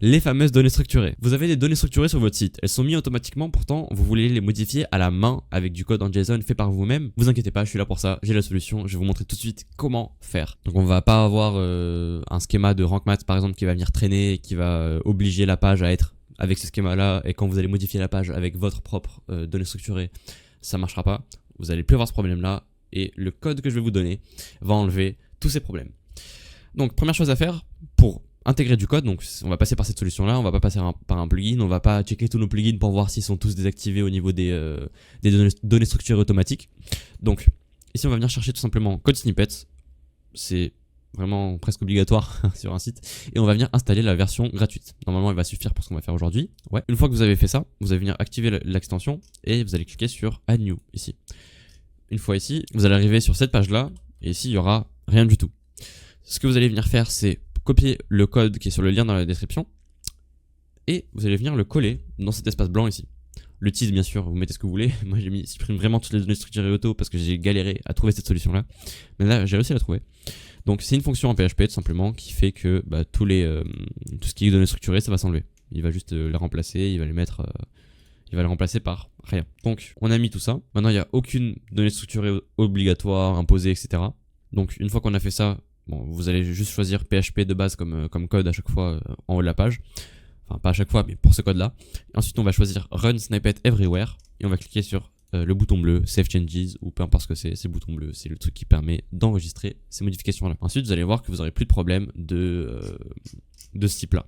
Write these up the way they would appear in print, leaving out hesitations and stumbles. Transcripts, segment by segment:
Les fameuses données structurées. Vous avez des données structurées sur votre site. Elles sont mises automatiquement, pourtant vous voulez les modifier à la main avec du code en JSON fait par vous-même. Vous inquiétez pas, je suis là pour ça, j'ai la solution. Je vais vous montrer tout de suite comment faire. Donc on va pas avoir un schéma de rank math par exemple qui va venir traîner et qui va obliger la page à être avec ce schéma là, et quand vous allez modifier la page avec votre propre données structurées, ça marchera pas. Vous allez plus avoir ce problème là et le code que je vais vous donner va enlever tous ces problèmes. Donc première chose à faire pour intégrer du code, donc on va passer par cette solution là, on va pas passer par un plugin, on va pas checker tous nos plugins pour voir s'ils sont tous désactivés au niveau des données structurées automatiques. Donc ici on va venir chercher tout simplement code snippets, c'est vraiment presque obligatoire sur un site, et on va venir installer la version gratuite. Normalement elle va suffire pour ce qu'on va faire aujourd'hui. Ouais. Une fois que vous avez fait ça, vous allez venir activer l'extension et vous allez cliquer sur Add New ici. Une fois ici, vous allez arriver sur cette page là, et ici il y aura rien du tout. Ce que vous allez venir faire, c'est copier le code qui est sur le lien dans la description et vous allez venir le coller dans cet espace blanc ici. Le tease, bien sûr, vous mettez ce que vous voulez. Moi j'ai mis supprime vraiment toutes les données structurées auto parce que j'ai galéré à trouver cette solution là. Mais là j'ai réussi à la trouver. Donc c'est une fonction en PHP tout simplement qui fait que tout ce qui est données structurées ça va s'enlever. Il va juste les remplacer, il va les remplacer par rien. Donc on a mis tout ça. Maintenant il n'y a aucune donnée structurée obligatoire, imposée, etc. Donc une fois qu'on a fait ça, bon, vous allez juste choisir PHP de base comme code à chaque fois en haut de la page. Enfin, pas à chaque fois, mais pour ce code-là. Ensuite, on va choisir Run Snippet Everywhere et on va cliquer sur le bouton bleu, Save Changes, ou peu importe ce que c'est le bouton bleu. C'est le truc qui permet d'enregistrer ces modifications-là. Ensuite, vous allez voir que vous n'aurez plus de problème de ce type-là.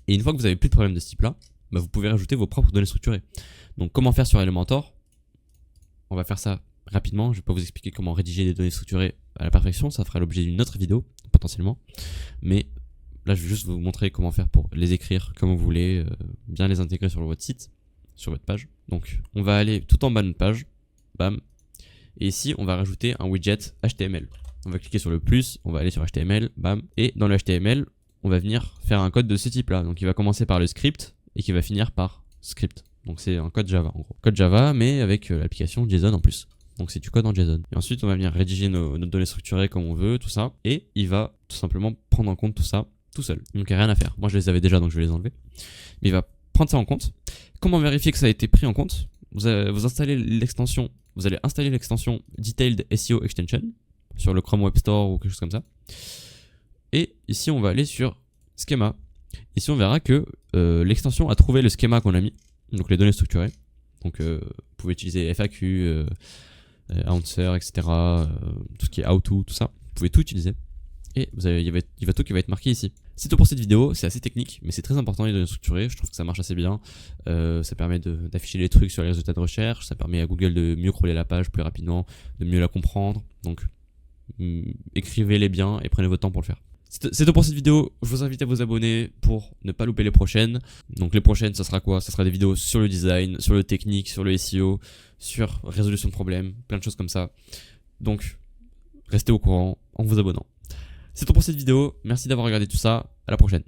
Et une fois que vous avez plus de problème de ce type-là, vous pouvez rajouter vos propres données structurées. Donc, comment faire sur Elementor? On va faire ça rapidement. Je vais pas vous expliquer comment rédiger des données structurées à la perfection, ça fera l'objet d'une autre vidéo potentiellement, mais là je vais juste vous montrer comment faire pour les écrire comme vous voulez, bien les intégrer sur votre site, sur votre page. Donc on va aller tout en bas de notre page, bam, et ici on va rajouter un widget HTML. On va cliquer sur le plus, on va aller sur HTML, bam, et dans le HTML on va venir faire un code de ce type là, donc il va commencer par le script et qui va finir par script. Donc c'est un code Java en gros, code Java mais avec l'application JSON en plus. Donc c'est du code en JSON. Et ensuite on va venir rédiger nos données structurées comme on veut, tout ça. Et il va tout simplement prendre en compte tout ça tout seul. Donc il n'y a rien à faire. Moi je les avais déjà donc je vais les enlever. Mais il va prendre ça en compte. Comment vérifier que ça a été pris en compte? Vous installez l'extension. Vous allez installer l'extension Detailed SEO Extension sur le Chrome Web Store ou quelque chose comme ça. Et ici on va aller sur Schema. Ici on verra que l'extension a trouvé le schéma qu'on a mis. Donc les données structurées. Donc vous pouvez utiliser FAQ, answer, etc. Tout ce qui est how to, tout ça. Vous pouvez tout utiliser. Et il va tout qui va être marqué ici. C'est tout pour cette vidéo, c'est assez technique, mais c'est très important les données structurées, je trouve que ça marche assez bien. Ça permet d'afficher les trucs sur les résultats de recherche, ça permet à Google de mieux crawler la page plus rapidement, de mieux la comprendre. Donc écrivez-les bien et prenez votre temps pour le faire. C'est tout pour cette vidéo, je vous invite à vous abonner pour ne pas louper les prochaines. Donc les prochaines, ça sera quoi? Ça sera des vidéos sur le design, sur le technique, sur le SEO, sur résolution de problèmes, plein de choses comme ça. Donc restez au courant en vous abonnant. C'est tout pour cette vidéo, merci d'avoir regardé tout ça, à la prochaine.